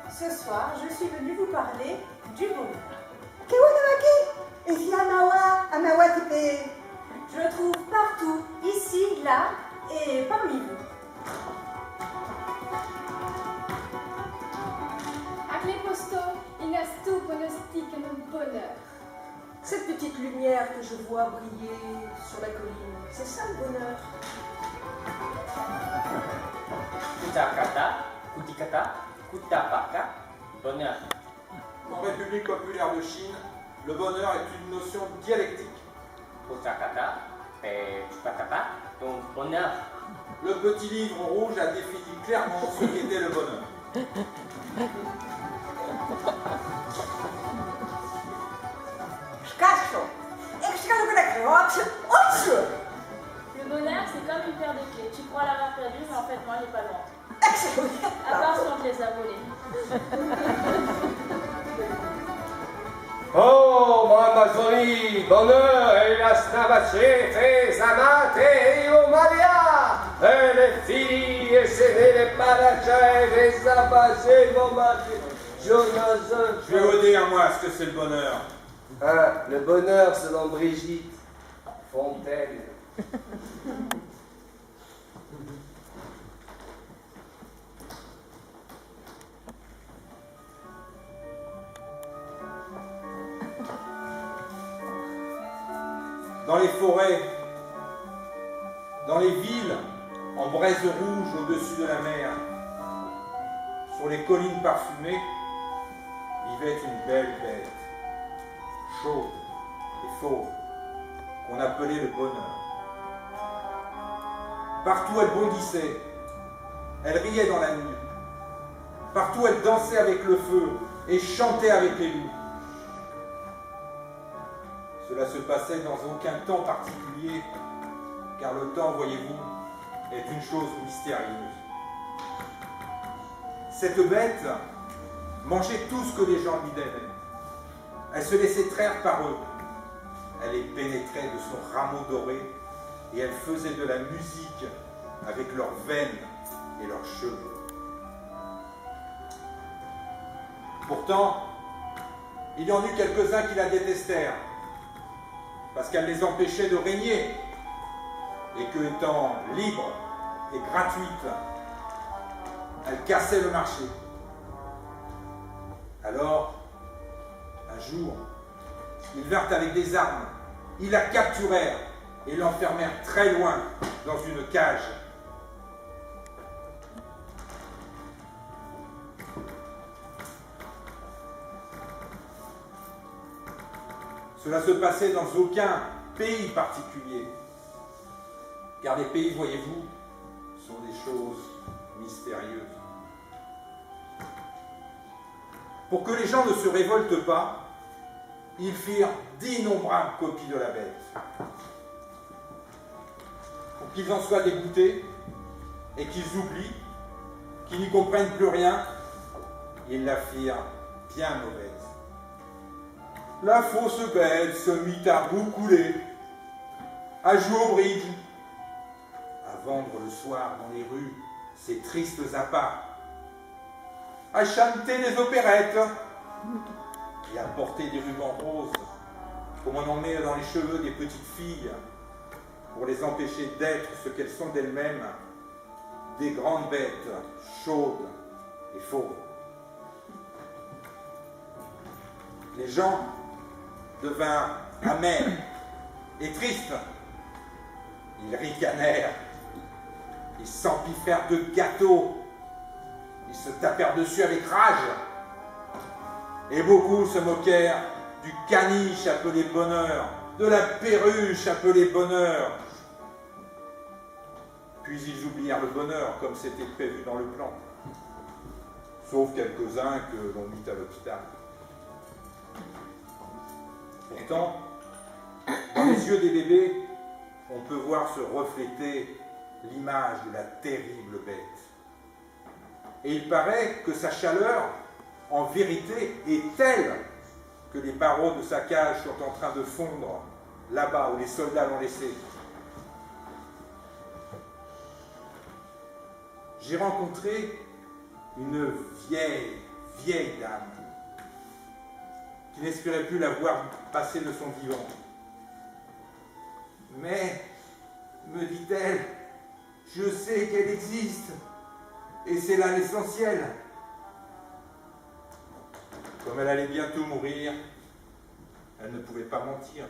Ce soir, je suis venue vous parler du bonheur. Je Je le trouve partout, ici, là et parmi vous. Avec les postaux, il y a tout pronostic et mon bonheur. Cette petite lumière que je vois briller sur la colline, c'est ça le bonheur. Kutakata, kutikata, kutapaka, bonheur. En République populaire de Chine, le bonheur est une notion dialectique. Kutakata, tukatapa, donc bonheur. Le petit livre rouge a défini clairement ce qu'était le bonheur. Le bonheur, c'est comme une paire de clés. Tu crois l'avoir perdue, mais en fait, moi, elle n'est pas loin. À part si on te les a volées. Oh, Mamazori, bonheur, et la snavache, fez amate, et omalia, et les filles, et c'est les palachas, et les abachés, mamate, Jonathan. Je vais vous dire, moi, ce que c'est le bonheur. Ah, le bonheur, selon Brigitte Fontaine. Dans les forêts, dans les villes, en braise rouge au-dessus de la mer, sur les collines parfumées, vivait une belle bête, chaude et fauve, qu'on appelait le bonheur. Partout elle bondissait, elle riait dans la nuit, partout elle dansait avec le feu et chantait avec les loups. Cela se passait dans aucun temps particulier, car le temps, voyez-vous, est une chose mystérieuse. Cette bête mangeait tout ce que les gens lui donnaient. Elle se laissait traire par eux. Elle les pénétrait de son rameau doré et elle faisait de la musique avec leurs veines et leurs cheveux. Pourtant, il y en eut quelques-uns qui la détestèrent, parce qu'elle les empêchait de régner, et que, étant libre et gratuite, elle cassait le marché. Alors, un jour, ils vinrent avec des armes, ils la capturèrent et l'enfermèrent très loin dans une cage. Cela se passait dans aucun pays particulier, car les pays, voyez-vous, sont des choses mystérieuses. Pour que les gens ne se révoltent pas, ils firent d'innombrables copies de la bête. Pour qu'ils en soient dégoûtés et qu'ils oublient, qu'ils n'y comprennent plus rien, ils la firent bien mauvaise. La fausse bête se mit à roucouler, à jouer au bridge, à vendre le soir dans les rues ses tristes appâts, à chanter des opérettes et à porter des rubans roses comme on en met dans les cheveux des petites filles pour les empêcher d'être ce qu'elles sont d'elles-mêmes, des grandes bêtes chaudes et fauves. Les gens devinrent amers et tristes. Ils ricanèrent, ils s'empiffèrent de gâteaux, ils se tapèrent dessus avec rage. Et beaucoup se moquèrent du caniche appelé bonheur, de la perruche appelée bonheur. Puis ils oublièrent le bonheur comme c'était prévu dans le plan, sauf quelques-uns que l'on mit à l'hôpital. Pourtant, dans les yeux des bébés, on peut voir se refléter l'image de la terrible bête. Et il paraît que sa chaleur, en vérité, est telle que les barreaux de sa cage sont en train de fondre là-bas où les soldats l'ont laissé. J'ai rencontré une vieille dame, qui n'espérait plus la voir passer de son vivant. Mais, me dit-elle, je sais qu'elle existe, et c'est là l'essentiel. Comme elle allait bientôt mourir, elle ne pouvait pas mentir.